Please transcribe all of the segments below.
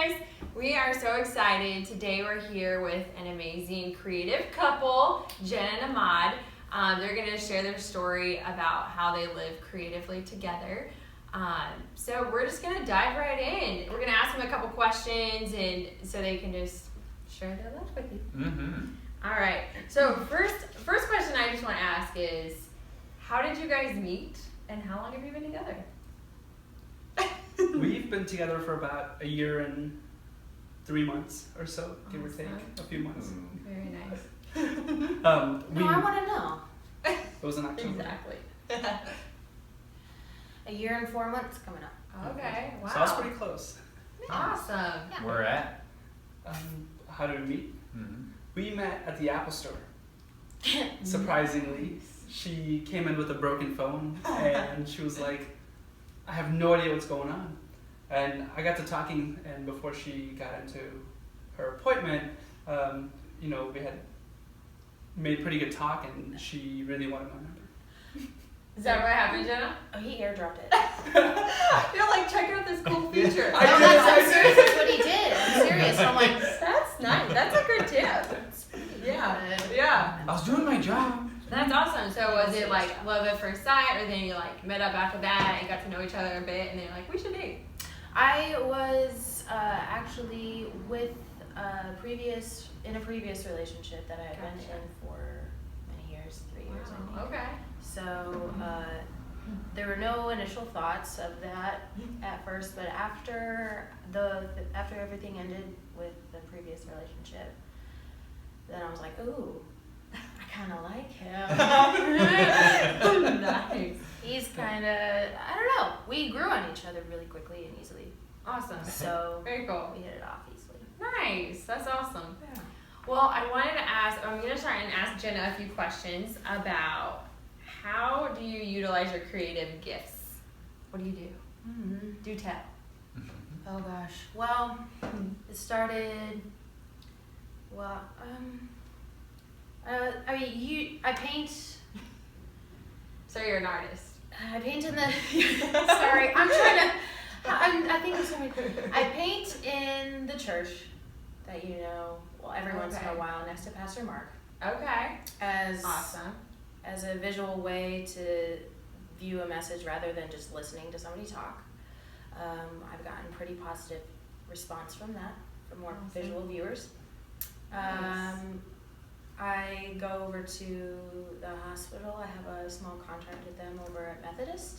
guys. We are so excited. Today we're here with an amazing creative couple, Jenna and Ahmad. They're going to share their story about how they live creatively together. So we're just going to dive right in. We're going to ask them a couple questions and so they can just share their life with you. Mm-hmm. All right. So first question I just want to ask is, how did you guys meet and how long have you been together? We've been together for about a year and 3 months or so, give or take, a few months. Very nice. I want to know. It was in October. Exactly. A year and 4 months coming up. Okay. Wow. So I was pretty close. Awesome. Yeah. Where at? How did we meet? Mm-hmm. We met at the Apple Store. Surprisingly, she came in with a broken phone and she was like, I have no idea what's going on. And I got to talking, and before she got into her appointment, we had made pretty good talk, and she really wanted my number. Is that what happened, Jenna? Oh, he airdropped it. You're like, check out this cool feature. I'm serious. That's what he did. I'm serious. I'm like, That's nice. That's a good tip. Yeah. I was doing my job. That's awesome. So was it like love at first sight, or then you like met up after that and got to know each other a bit, and then you're like, we should date? I was actually with in a previous relationship that I had been in for many years, 3 years, I think. Okay. So there were no initial thoughts of that at first, but after everything ended with the previous relationship, then I was like, ooh, I kind of like him. Nice. He's kind of, I don't know. We grew on each other really quickly and easily, Awesome. so Very cool. we hit it off easily. Nice. That's awesome. Yeah. Well, I wanted to ask, I'm going to try and ask Jenna a few questions about how do you utilize your creative gifts? What do you do? Mm-hmm. Do tell. Oh gosh. Well, it started. Well, I paint. So you're an artist. I paint in the. Sorry, I'm trying to. I think it's something. I paint in the church that every once in a while next to Pastor Mark. Okay. As Awesome. As a visual way to view a message rather than just listening to somebody talk. I've gotten pretty positive response from that, from more Awesome. visual viewers. Nice. I go over to the hospital. I have a small contract with them over at Methodist,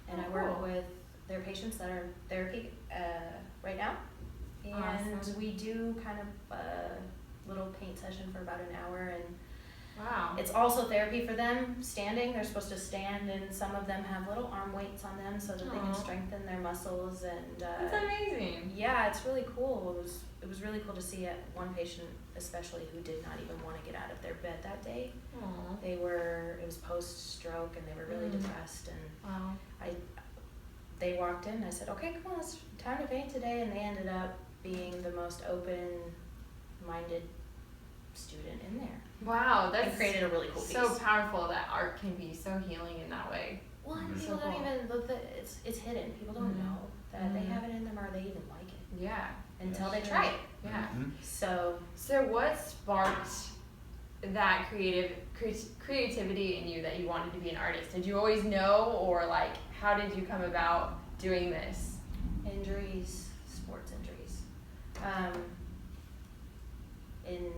and I work Cool. with their patients that are in therapy right now. And Awesome. we do kind of a little paint session for about an hour, and Wow. it's also therapy for them, standing. They're supposed to stand, and some of them have little arm weights on them so that they can Aw. strengthen their muscles. And That's amazing. yeah, it's really cool. It was really cool to see one patient, especially, who did not even want to get out of their bed that day. Aw. It was post-stroke, and they were really depressed. And Wow. they walked in, and I said, "Okay, come on, it's time to paint today." And they ended up being the most open-minded student in there. Wow, And that's created a really cool piece. so powerful that art can be so healing in that way. Well, and Mhm. people So don't cool. even look that it's hidden. People don't Mhm. know that they Mhm. have it in them, or they even like it Yeah. until they Sure. try it. Yeah. Mm-hmm. So So what sparked that creativity in you that you wanted to be an artist? Did you always know, or like how did you come about doing this? injuries, sports injuries. In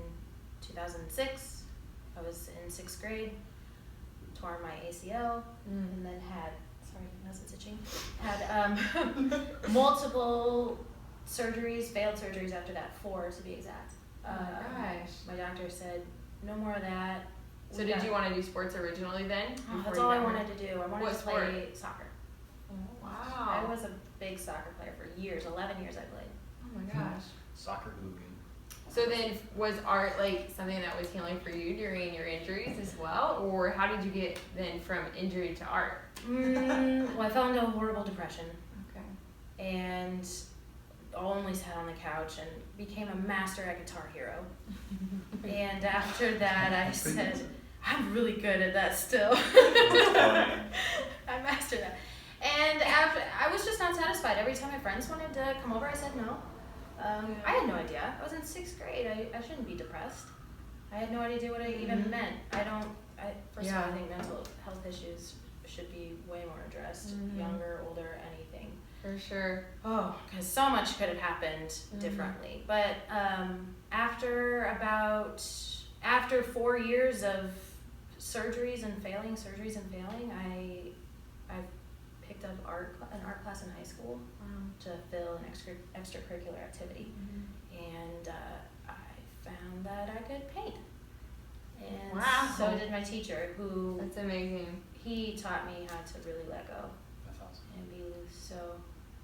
2006, I was in 6th grade, tore my ACL, and then had multiple surgeries, failed surgeries after that, 4 to be exact. Oh my gosh. My doctor said, no more of that. So did you want to do sports originally then? before That's you all I got wanted hurt? to do. I wanted What to play soccer. Oh, I wow. was a big soccer player for years, 11 years I played. Oh my gosh. Soccer hooligan. So then was art like something that was healing for you during your injuries as well? Or how did you get then from injury to art? Well, I fell into a horrible depression Okay. and only sat on the couch and became a master at Guitar Hero. And after that, I said, I'm really good at that still. I mastered that. And after, I was just not satisfied. Every time my friends wanted to come over, I said no. I had no idea. I was in 6th grade. I shouldn't be depressed. I had no idea what it even meant. First of all, I think mental health issues should be way more addressed, younger, older, anything. For sure. Oh, because so much could have happened differently. But after 4 years of surgeries and failing, I picked up an art class in high school to fill an extracurricular activity, and I found that I could paint. And so did my teacher, who That's amazing. he taught me how to really let go That's awesome. and be loose. So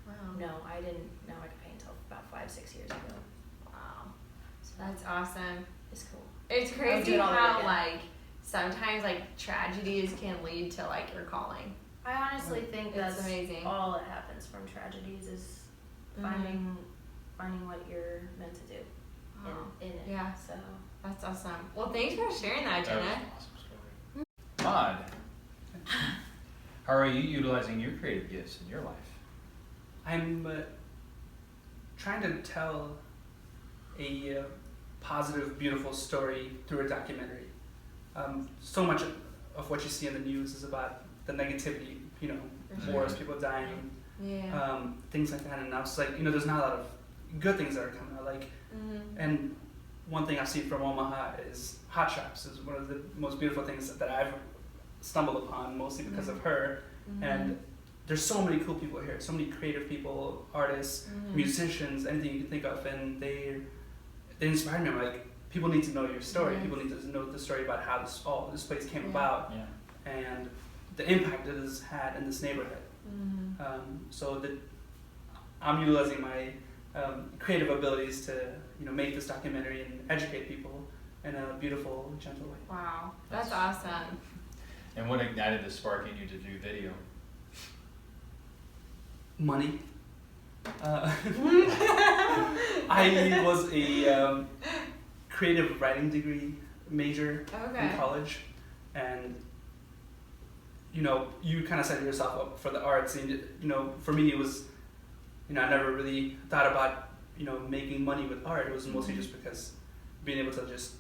Wow. no, I didn't know I could paint until about 5-6 years ago. Wow. So That's awesome. it's cool. It's do crazy it all over how again. like sometimes like tragedies can lead to like your calling. I honestly think It's that's amazing. all that happens from tragedies is finding what you're meant to do Wow. in it. Yeah. So That's awesome. Well, thanks for sharing that, That was Jenna. an awesome story. Ahmad, how are you utilizing your creative gifts in your life? I'm trying to tell a positive, beautiful story through a documentary. So much of what you see in the news is about the negativity, For wars, sure. people dying, Yeah. things like that. And I was like, there's not a lot of good things that are coming out. Like, and one thing I've seen from Omaha is hot shops is one of the most beautiful things that I've stumbled upon, mostly because of her. And there's so many cool people here, so many creative people, artists, musicians, anything you can think of, and they inspired me. I'm like, people need to know your story. Yes. People need to know the story about how this place came about Yeah. and the impact it has had in this neighborhood. So that I'm utilizing my creative abilities to make this documentary and educate people in a beautiful, gentle way. Wow. That's awesome. And what ignited the spark in you to do video? Money. I was a creative writing degree major Okay. in college, and you kind of set yourself up for the arts, and for me it was, I never really thought about making money with art. It was mostly just because being able to just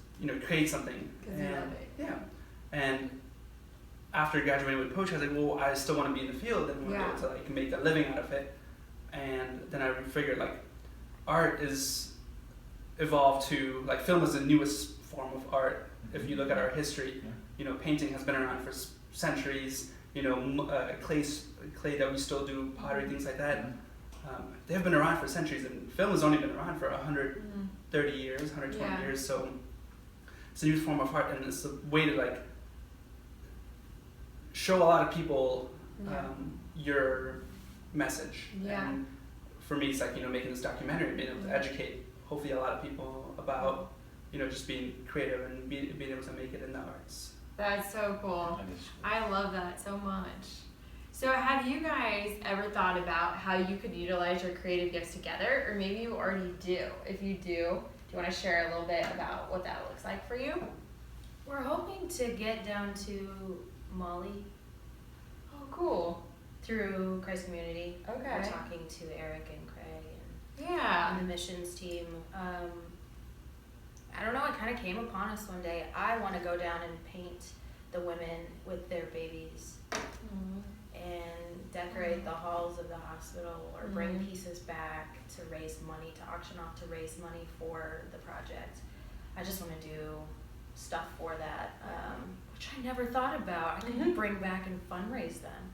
create something. 'Cause you love it. Yeah, and after graduating with poetry, I was like, well, I still want to be in the field and want to be able to like make a living out of it. And then I figured like art is evolved to like film is the newest form of art. If you look at our history, painting has been around for centuries. Clay that we still do, pottery, things like that. They've been around for centuries, and film has only been around for 130 years, 120 years. So it's a new form of art, and it's a way to like show a lot of people your message. Yeah. And for me, it's like making this documentary, being able to educate hopefully a lot of people about just being creative and being able to make it in the arts. That's so cool. That is I love that so much. So have you guys ever thought about how you could utilize your creative gifts together? Or maybe you already do. If you do you want to share a little bit about what that looks like for you? we're hoping to get down to Molly Oh, cool. through Christ Community. Okay. We're talking to Eric and Craig Yeah. and the missions team. I don't know, it kind of came upon us one day. I want to go down and paint the women with their babies and decorate the halls of the hospital, or bring pieces back to raise money, to auction off to raise money for the project. I just want to do stuff for that, which I never thought about. I could bring back and fundraise them.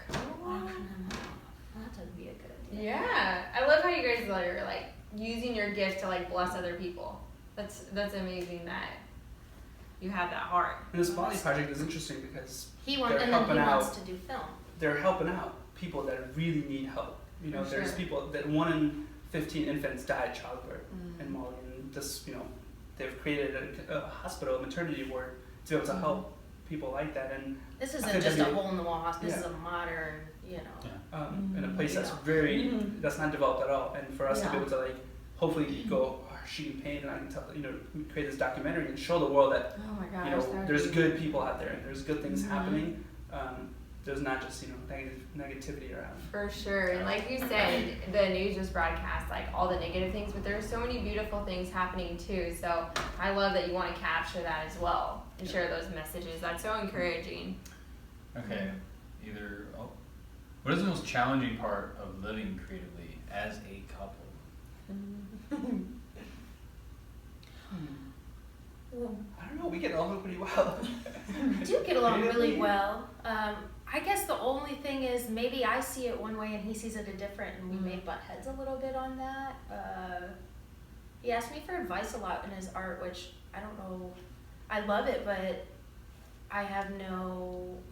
Auction them off. That would be a good idea. Yeah. I love how you guys are like using your gift to like bless other people. That's amazing that you have that heart. And this Molly project is interesting because He They're wants, and then he helping out. wants to do film. they're helping out people that really need help. For There's sure. people that 1 in 15 infants die at childbirth in Mali, and this, they've created a hospital, a maternity ward to be able to help people like that, and This I isn't think just a that'd be- hole in the wall hospital. This is Yeah. a modern, in a place that's Yeah. very that's not developed at all, and for us to be Yeah. able to like hopefully go shooting paint, and I can tell create this documentary and show the world that Oh my gosh. that would there's be- good people out there and there's good things happening. there's not just negativity around. For sure. And like you said, the news just broadcasts like all the negative things, but there's so many beautiful things happening too. So I love that you want to capture that as well and share those messages. That's so encouraging. Okay. What is the most challenging part of living creatively as a couple? Well, I don't know. We get along pretty well. we do get along really well. I guess the only thing is maybe I see it one way and he sees it a different, and we may butt heads a little bit on that. He asks me for advice a lot in his art, which I don't know. I love it, but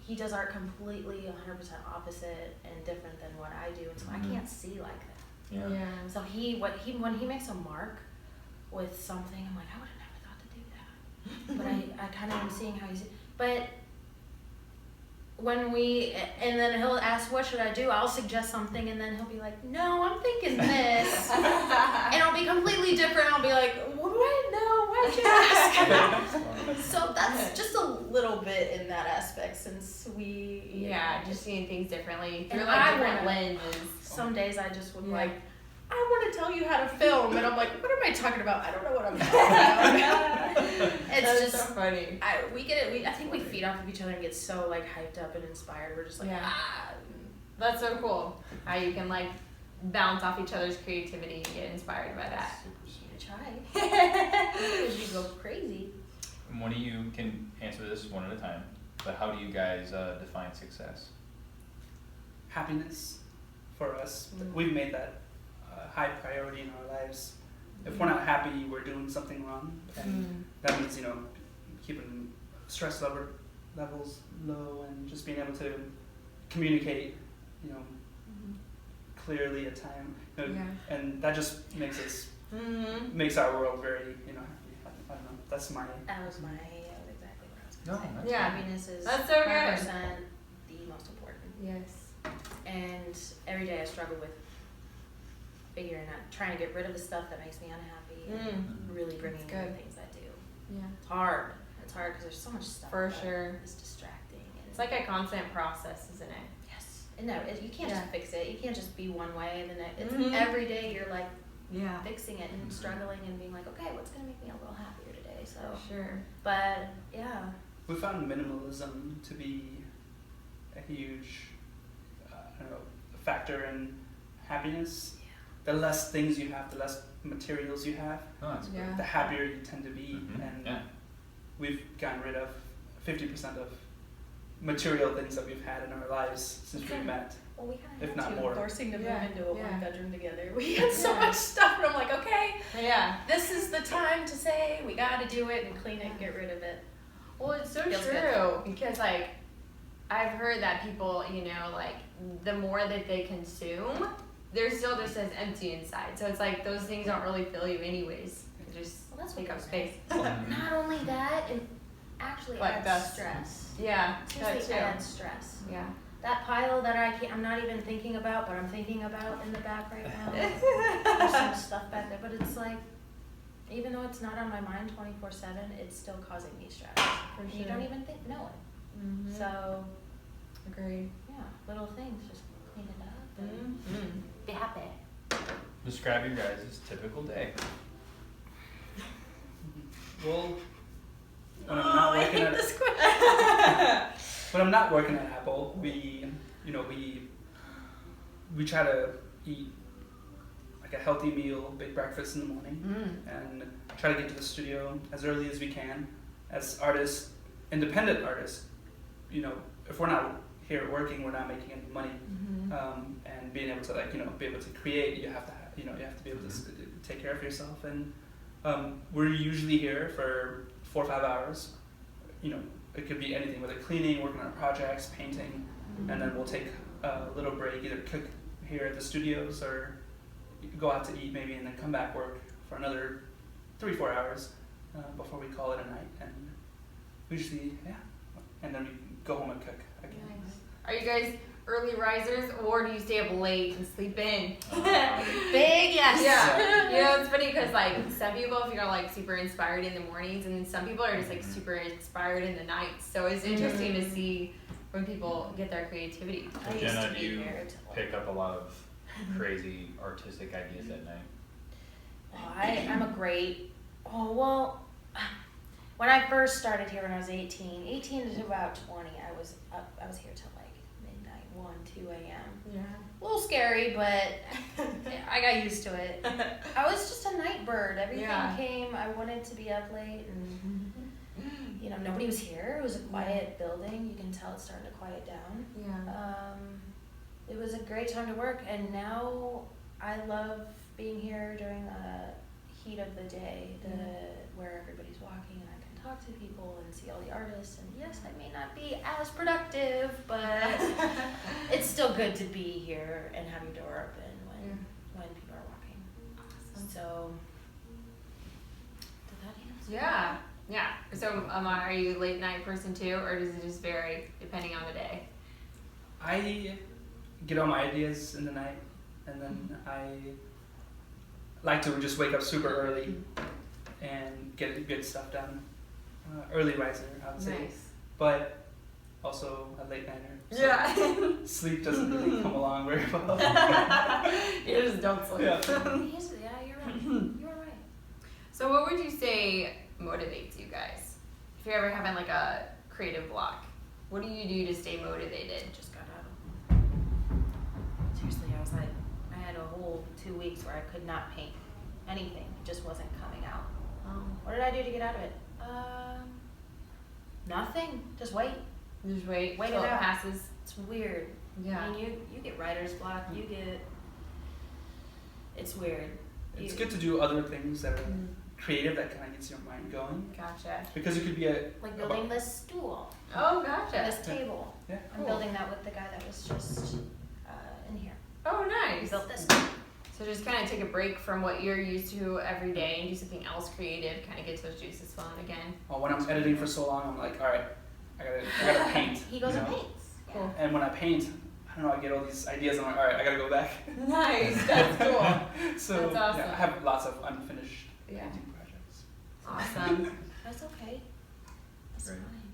he does art completely 100% opposite and different than what I do, and so I can't see like that. Yeah. So when he makes a mark with something, I'm like, I would have never thought to do that. But I kind of am seeing how he's, but and then he'll ask, what should I do? I'll suggest something, and then he'll be like, no, I'm thinking this. And it'll be completely different. I'll be like, what? No, why'd you ask? So that's just a little bit in that aspect, since just seeing things differently through And like I different wanna- lenses. some days I just would like, I want to tell you how to film, and I'm like, what am I talking about? I don't know what I'm talking about. It's That's just so funny. we get it. I think we feed off of each other and get so like hyped up and inspired. We're just like, That's so cool. How you can like bounce off each other's creativity and get inspired by that. you try. You go crazy. And one of you can answer this one at a time, but how do you guys define success? Happiness for us. We've made that high priority in our lives. If we're not happy, we're doing something wrong, and that means keeping stress levels low and just being able to communicate clearly at time, and that just makes us makes our world very happy. I don't know. That's exactly what I was going to say. Happiness is That's so good. 100% the most important. Yes. And every day I struggle with figuring out, trying to get rid of the stuff that makes me unhappy, and really bringing in the things that do. Yeah. It's hard. It's hard because there's so much stuff. For sure. It's distracting. And It's like a constant process, isn't it? yes. And no, you can't just fix it. You can't just be one way, and then it's every day you're like fixing it and struggling and being like, okay, what's gonna make me a little happier today? So Sure. but yeah. We found minimalism to be a huge factor in happiness. The less things you have, the less materials you have, the happier you tend to be. And we've gotten rid of 50% of material things that we've had in our lives since we met. Well, we kind of If not had to, more. forcing to move into a one bedroom together. We had had so much stuff, and I'm like, okay, Yeah. this is the time to say we got to do it and clean it and get rid of it. Well, it's so Feels true because like I've heard that people, like the more that they consume, they're still just as empty inside. So it's like those things don't really fill you anyways. They just take up space. Not only that, it actually Like adds stress. Yeah, Seriously, that too. adds stress. Yeah. That pile that I'm not even thinking about, but I'm thinking about in the back right now. There's some stuff back there, but it's like, even though it's not on my mind 24/7, it's still causing me stress. For You sure. don't even know it. Mhm. So, Agreed. yeah, little things, just clean it up and be happy. Describe your guys' typical day. Well, when I'm not working at when I'm not working at Apple, we try to eat like a healthy meal, big breakfast in the morning, and try to get to the studio as early as we can. As artists, independent artists, if we're not here working, we're not making any money, and being able to be able to create, you have to be able to take care of yourself, and we're usually here for 4 or 5 hours. It could be anything, whether cleaning, working on projects, painting, and then we'll take a little break, either cook here at the studios or go out to eat maybe, and then come back work for another 3-4 hours before we call it a night. And we usually, and then we go home and cook again. Nice. Are you guys early risers or do you stay up late and sleep in? Big yes. Yeah. It's funny because like some people are like super inspired in the mornings, and then some people are just like super inspired in the nights. So it's interesting to see when people get their creativity. I used Jenna, to do be you here till pick up a lot of crazy artistic ideas at night? I'm a great, when I first started here when I was 18 to about 20, I was here till like midnight, 1, 2 a.m. Yeah. A little scary, but I got used to it. I was just a night bird. Everything Yeah. came, I wanted to be up late and, you know, nobody was here. It was a quiet building. You can tell it's starting to quiet down. Yeah. It was a great time to work, and now I love being here during the heat of the day, where everybody's walking and I can talk to people and see all the artists. And yes, I may not be as productive, but it's still good to be here and have your door open when people are walking. Awesome. So, did that answer? Yeah. Yeah. So, are you a late night person too, or does it just vary depending on the day? I get all my ideas in the night, and then I like to just wake up super early and get good stuff done. Early riser, I would say, Nice. but also a late nighter. So Yeah. sleep doesn't really come along very well. You just don't sleep. Yeah. Yes, yeah, you're right. You're right. So, what would you say motivates you guys? If you're ever having like a creative block, what do you do to stay motivated? Just got out of seriously, I had a whole 2 weeks where I could not paint anything. It just wasn't coming out. What did I do to get out of it? Nothing. Just wait. Just wait Wait till it it out. passes. It's weird. Yeah. I mean, you get writer's block. It's weird. It's good to do other things that are creative, that kind of gets your mind going. Gotcha. Because it could be Like building this stool, Oh, gotcha. this table. Yeah. I'm Cool. building that with the guy that was just in here. Oh, We nice. built this. So just kind of take a break from what you're used to every day and do something else creative. Kind of get those juices flowing again. Well, when I'm editing for so long, I'm like, all right, I gotta paint. He goes you and know? paints. Cool. And when I paint, I don't know, I get all these ideas. I'm like, all right, I gotta go back. Nice. That's cool. So That's awesome. yeah, I have lots of unfinished Yeah. painting projects. Awesome. That's okay. That's Right. fine.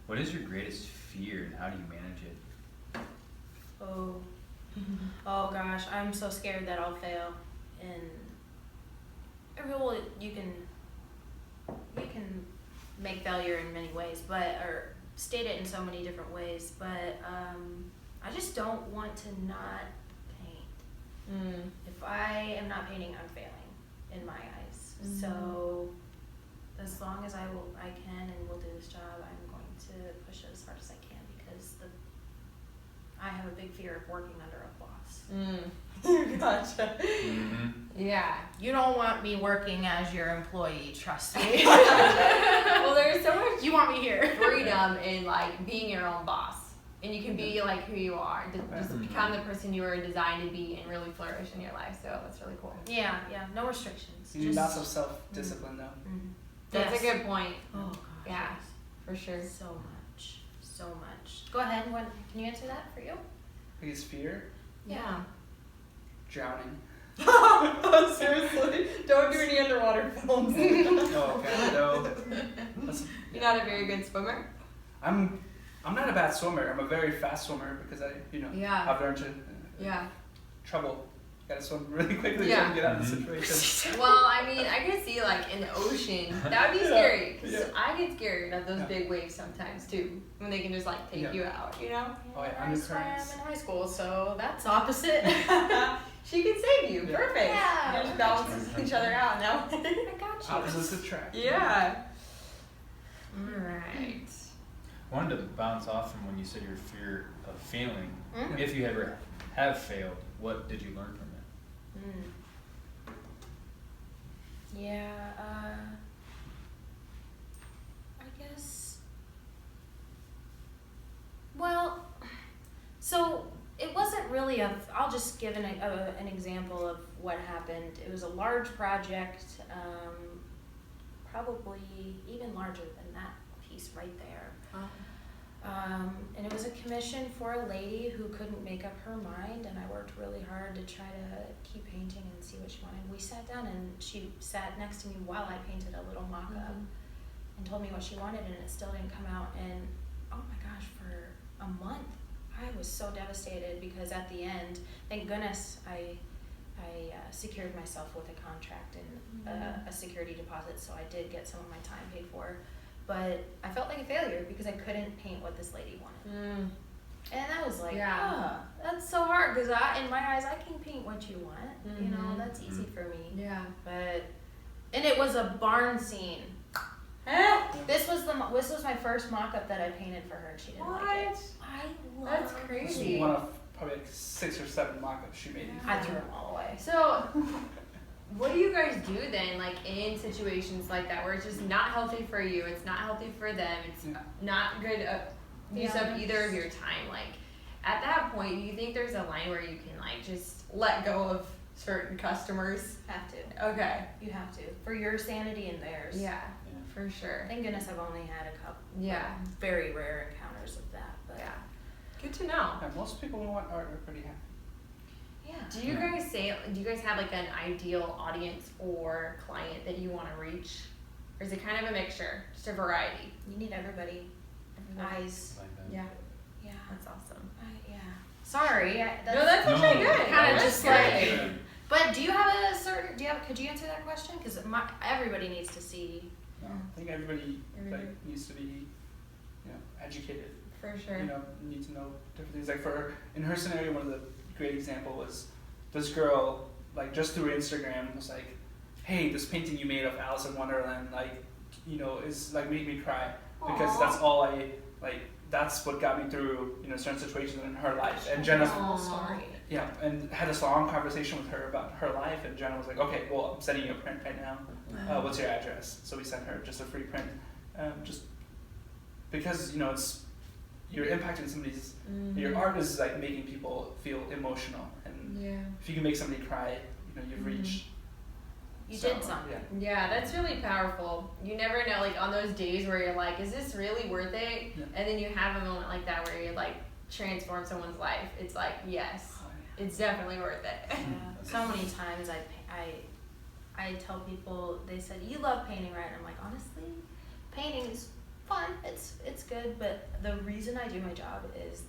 What is your greatest fear and how do you manage it? Oh gosh, I'm so scared that I'll fail. And you can make failure in many ways, or state it in so many different ways. But I just don't want to not paint. If I am not painting, I'm failing in my eyes. So as long as I can and will do this job, I'm going to push it as hard as I can, because I have a big fear of working under a boss. Gotcha. Yeah. You don't want me working as your employee, trust me. Well, there's so much You want me here. freedom in like being your own boss, and you can be like who you are, just become the person you were designed to be, and really flourish in your life. So that's really cool. Yeah, no restrictions. You need lots of self-discipline though. That's Yes. a good point. Oh gosh. Yeah, for sure. So much. Go ahead. Can you answer that for you? Biggest fear? Yeah. Drowning. Seriously, don't do any underwater films. Oh, okay. No. You're not a very good swimmer. I'm not a bad swimmer. I'm a very fast swimmer because Yeah. I've learned to Yeah. trouble. Gotta swim really quickly Yeah. to get out of the situation. Well, I mean, I could see like in the ocean, that would be scary. 'Cause Yeah. I get scared of those Yeah. big waves sometimes too, when they can just like take Yeah. you out, you know? Oh yeah, I swam undercurrents. in high school, so that's opposite. She can save you. Yeah. Perfect. Yeah. You just balance each other out now. I got you. Opposites attract. Yeah. Alright. I wanted to bounce off from when you said your fear of failing. Mm. If you ever have failed, what did you learn from it? Yeah, I guess. Well, so it wasn't really I'll just give an example of what happened. It was a large project, probably even larger than that piece right there. And it was a commission for a lady who couldn't make up her mind, and I worked really hard to try to keep painting and see what she wanted. We sat down and she sat next to me while I painted a little mock-up and told me what she wanted, and it still didn't come out. And oh my gosh, for a month. I was so devastated because at the end, thank goodness, I secured myself with a contract and a security deposit, so I did get some of my time paid for. But I felt like a failure because I couldn't paint what this lady wanted. And I was like, that's so hard because in my eyes, I can paint what you want. You know, that's easy for me. Yeah. And it was a barn scene. This was my first mock-up that I painted for her, and she didn't like it. That's This crazy. was one of probably like 6 or 7 mock-ups she made. I threw them all away. So, what do you guys do then, like in situations like that where it's just not healthy for you, it's not healthy for them, it's not good use of either of your time? Like, at that point, do you think there's a line where you can like just let go of certain customers? Have to. Okay. You have to. For your sanity and theirs. Yeah, for sure. Thank goodness I've only had a couple. Yeah. Very rare encounters of that. But Yeah. Good to know. Yeah, most people who want art are pretty happy. yeah. Do you guys have like an ideal audience or client that you want to reach? Or is it kind of a mixture? Just a variety? You need everybody. Eyes. Like that. Yeah. Yeah. That's awesome. Yeah. Sorry. No, that's No, okay, good. Kinda That's just good. like- But do you have a certain? Could you answer that question? Because everybody needs to see. No, I think everybody like needs to be, educated. For sure. Need to know different things. Like in her scenario, one of the great example was this girl, like just through Instagram, was like, "Hey, this painting you made of Alice in Wonderland, is like made me cry because that's all I like. That's what got me through, certain situations in her life." And Jenna, Sorry. and had this long conversation with her about her life. And Jenna was like, "Okay, well, I'm sending you a print right now. What's your address?" So we sent her just a free print, just because you're impacting somebody's. Your art is like making people feel emotional, and if you can make somebody cry, you've reached. You did something. Yeah, that's really powerful. You never know, like on those days where you're like, is this really worth it? Yeah. And then you have a moment like that where you like transform someone's life. It's like, yes, it's definitely worth it. Yeah. So many times I tell people, they said, "You love painting, right?" And I'm like, honestly, painting is fun. It's good, but the reason I do my job is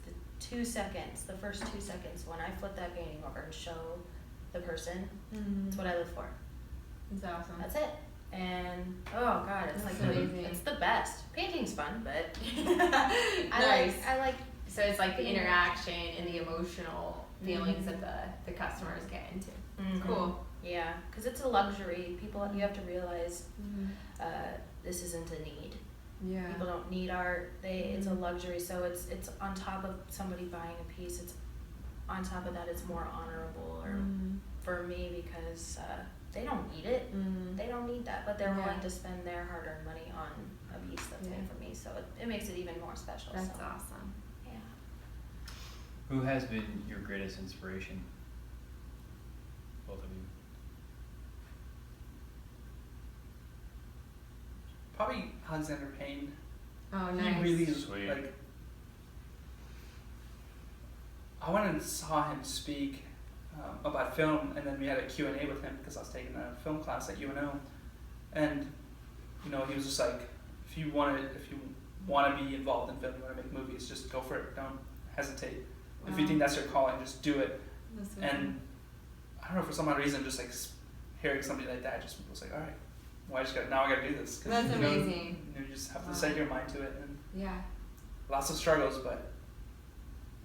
the first 2 seconds when I flip that painting over and show the person. That's what I live for. It's awesome. That's it. And oh god, it's That's like amazing. it's the best. Painting's fun, but Nice. I like So it's like the interaction and the emotional feelings that the customers get into. It's cool. Yeah, because it's a luxury. You have to realize this isn't a need. Yeah. People don't need art. It's a luxury. So it's on top of somebody buying a piece. It's on top of that. It's more honorable, or for me, because they don't need it. They don't need that, but they're willing to spend their hard-earned money on a piece that's made for me. So it makes it even more special. That's so. awesome. Yeah. Who has been your greatest inspiration? Both of you. Probably Alexander Payne. Oh, nice. He really is Sweet. like. I went and saw him speak about film, and then we had a Q&A with him because I was taking a film class at UNO, and he was just like, if you want to be involved in film, you want to make movies, just go for it. Don't hesitate. If you think that's your calling, just do it. That's so And I don't know, for some odd reason, just like hearing somebody like that just was like, all right, well, I gotta do this. 'Cause, That's amazing. You just have to set your mind to it, and yeah. lots of struggles, but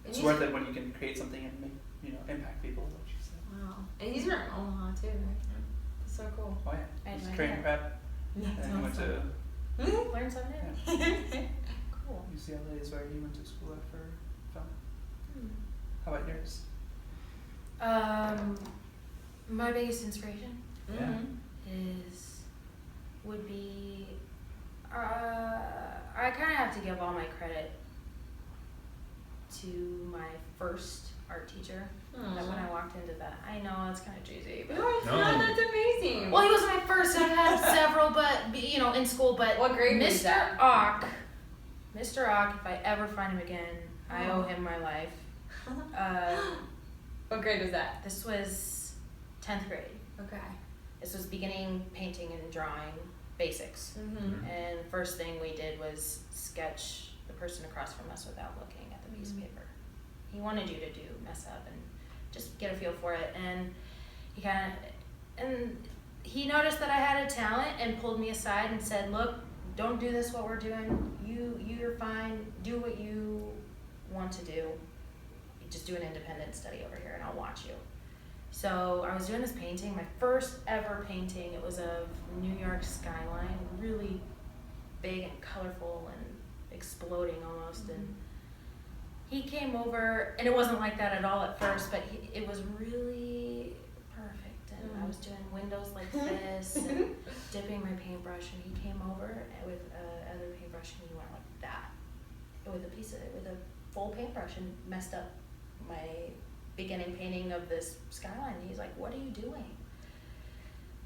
it's And worth it when you can create something and make, impact people. Is what she said. Wow. And he's from Omaha too, right? That's so cool. Oh I yeah, he's admire training that. prep, That's and he went to Learn something new. Cool. UCLA is where he went to school at for film. How about yours? My biggest inspiration Yeah. would be I kind of have to give all my credit to my first art teacher. That when I walked into that, I know it's kind of cheesy, but No, it's not. That's amazing. well, he wasn't my first. I've had several, but in school. But What grade was Mr. that? Ock, Mr. Ock, if I ever find him again, I owe him my life. What grade was that? This was 10th grade. Okay. This was beginning painting and drawing basics. And first thing we did was sketch the person across from us without looking at the piece of paper. He wanted you to mess up and just get a feel for it. And he noticed that I had a talent and pulled me aside and said, look, don't do this, what we're doing. You're fine. Do what you want to do. Just do an independent study over here and I'll watch you. So I was doing this painting, my first ever painting. It was of New York skyline, really big and colorful and exploding almost. And he came over, and it wasn't like that at all at first, but it was really perfect. And I was doing windows like this and dipping my paintbrush, and he came over with other paintbrush and he went like that with a full paintbrush and messed up my beginning painting of this skyline. He's like, what are you doing?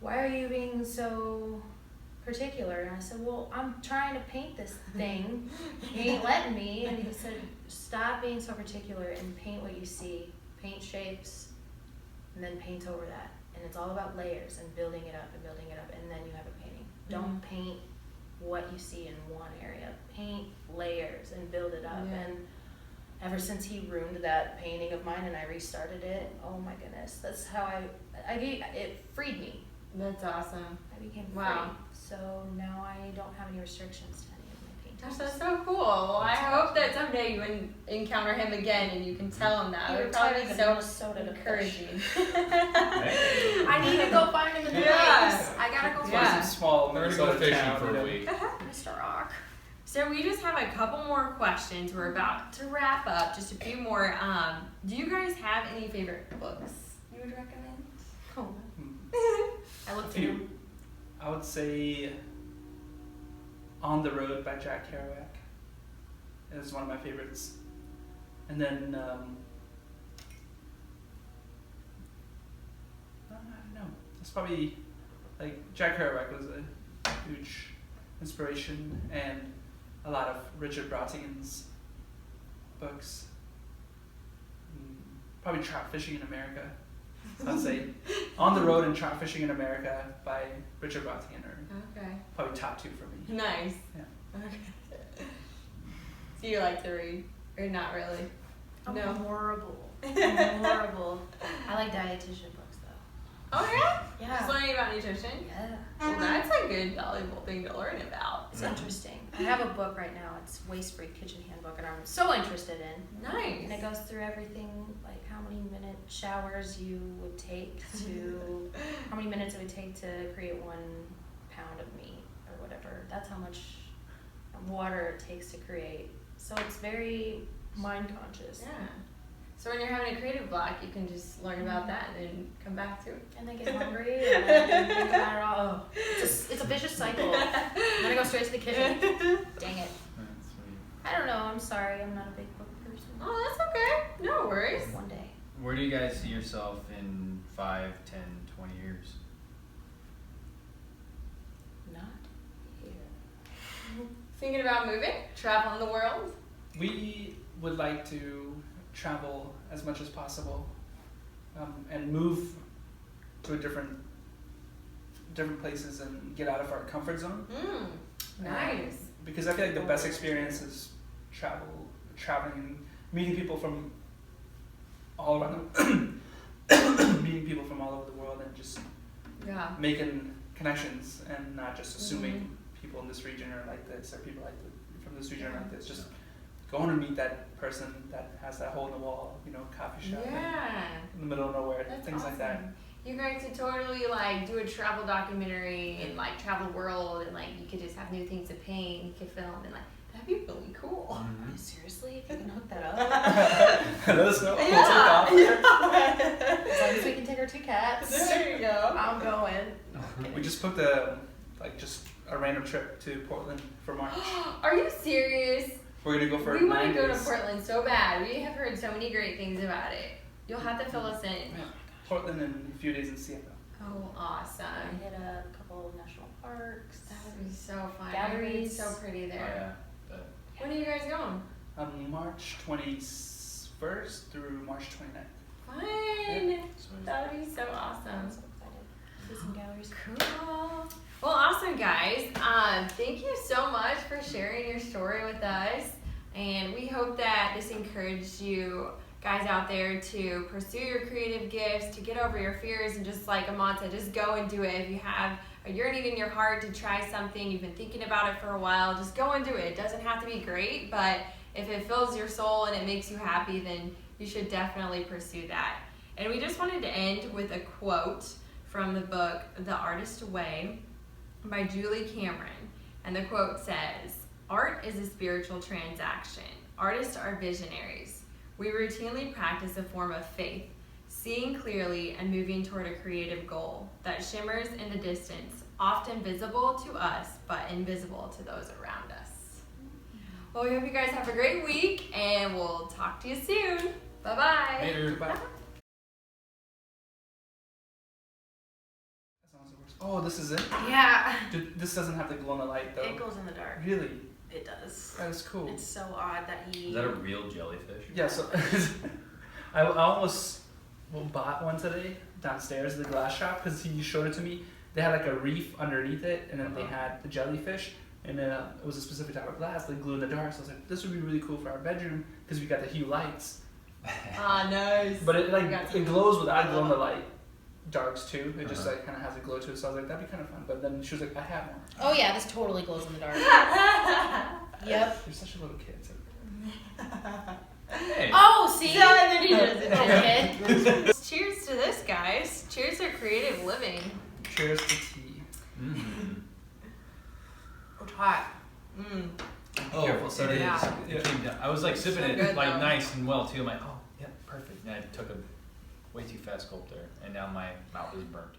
Why are you being so particular? And I said, well, I'm trying to paint this thing. He ain't letting me. And he said, stop being so particular and paint what you see. Paint shapes and then paint over that. And it's all about layers and building it up and building it up, and then you have a painting. Don't paint what you see in one area. Paint layers and build it up. And ever since he ruined that painting of mine and I restarted it, oh my goodness, that's how it freed me. That's awesome. I became free. Wow. So now I don't have any restrictions to any of my paintings. Gosh, that's so cool. Well, I hope that someday you encounter him again and you can tell him that. He It would probably be retired so to Minnesota to fish. encouraging. I need to go find him in the lakes. I gotta go Find some small We're gonna go Minnesota fishing town, for you a know. week. Mr. Rock. So we just have a couple more questions. We're about to wrap up. Just a few more. Do you guys have any favorite books you would recommend? Oh. I A looked at few. him. I would say On the Road by Jack Kerouac is one of my favorites. And then, I don't know. It's probably, like, Jack Kerouac was a huge inspiration, and a lot of Richard Brautigan's books. Probably Trout Fishing in America. So I'd say On the Road and Trout Fishing in America by Richard Brautigan are Okay. probably top two for me. Nice. Yeah. Okay. So you like to read, or not really? I'm No. horrible. I'm horrible. I like dietitian books though. Oh yeah? Yeah. Just learning about nutrition? Yeah. Well, that's a good, valuable thing to learn about. It's interesting. I have a book right now. It's Waste Free Kitchen Handbook, and I'm so interested in. Nice. And it goes through everything, like how many minute showers you would take to, how many minutes it would take to create 1 pound of meat or whatever. That's how much water it takes to create. So it's very mind conscious. Yeah. So when you're having a creative block, you can just learn about that and then come back to it. And then get hungry and then think about it all. It's a vicious cycle. And then I go straight to the kitchen. Dang it. That's sweet. I don't know. I'm sorry. I'm not a big book person. Oh, that's okay. No worries. One day. Where do you guys see yourself in 5, 10, 20 years? Not here. Thinking about moving? Traveling the world? We would like to travel as much as possible, and move to different places and get out of our comfort zone. Nice. Because I feel like the best experience is traveling, meeting people from all around meeting people from all over the world, and just Yeah. making connections and not just assuming people in this region are like this or people from this region are like this. Just going to meet that person that has that hole in the wall, coffee shop Yeah. in the middle of nowhere, That's things like that. awesome. You guys could totally do a travel documentary and travel the world, and you could just have new things to paint. You could film and that'd be really cool. Seriously, if you can hook that up. Let us know. We'll Yeah. take off. As long as we can take our 2 cats. There you go. I'm going. We just booked just a random trip to Portland for March. Are you serious? We're gonna go for We want 9 to go to days. Portland so bad. We have heard so many great things about it. You'll have to fill us in. Yeah. Portland and a few days in Seattle. Oh, I awesome. hit a couple of national parks. That would be so fun. Galleries. It's so pretty Oh, there. yeah. When are you guys going? March 21st through March 29th. Fun. That would be so I'm awesome. so excited. See some galleries. Cool. Well, awesome, guys. Thank you so much for sharing your story with us. And we hope that this encouraged you guys out there to pursue your creative gifts, to get over your fears, and just like Ahmad said, just go and do it. If you have a yearning in your heart to try something, you've been thinking about it for a while, just go and do it. It doesn't have to be great, but if it fills your soul and it makes you happy, then you should definitely pursue that. And we just wanted to end with a quote from the book The Artist's Way by Julie Cameron. And the quote says, "Art is a spiritual transaction. Artists are visionaries. We routinely practice a form of faith, seeing clearly and moving toward a creative goal that shimmers in the distance, often visible to us, but invisible to those around us." Well, we hope you guys have a great week, and we'll talk to you soon. Bye-bye. Later. Goodbye. Oh, this is it? Yeah. This doesn't have the glow in the light though. It goes in the dark. Really? It does. That is cool. It's so odd that he. Is that a real jellyfish? Yeah, so I almost bought one today downstairs at the glass shop because he showed it to me. They had like a reef underneath it, and then they had the jellyfish, and then it was a specific type of glass, like glue in the dark. So I was like, this would be really cool for our bedroom because we got the hue lights. Ah, nice. But it it glows without glow in the love light darks too. It just like kind of has a glow to it. So I was like, that'd be kind of fun. But then she was like, I have one. Oh yeah, this totally glows in the dark. Yep. You're such a little kid. Hey. Oh, see? So then he does it. Okay. Cheers to this, guys. Cheers to creative living. Cheers to tea. It's hot. Oh, Careful, it sorry. is. Yeah. It came down. I was like sipping So it good, like though. nice and well too. I'm like, oh, yeah, perfect. And I took a way too fast gulp there, and now my mouth is burnt.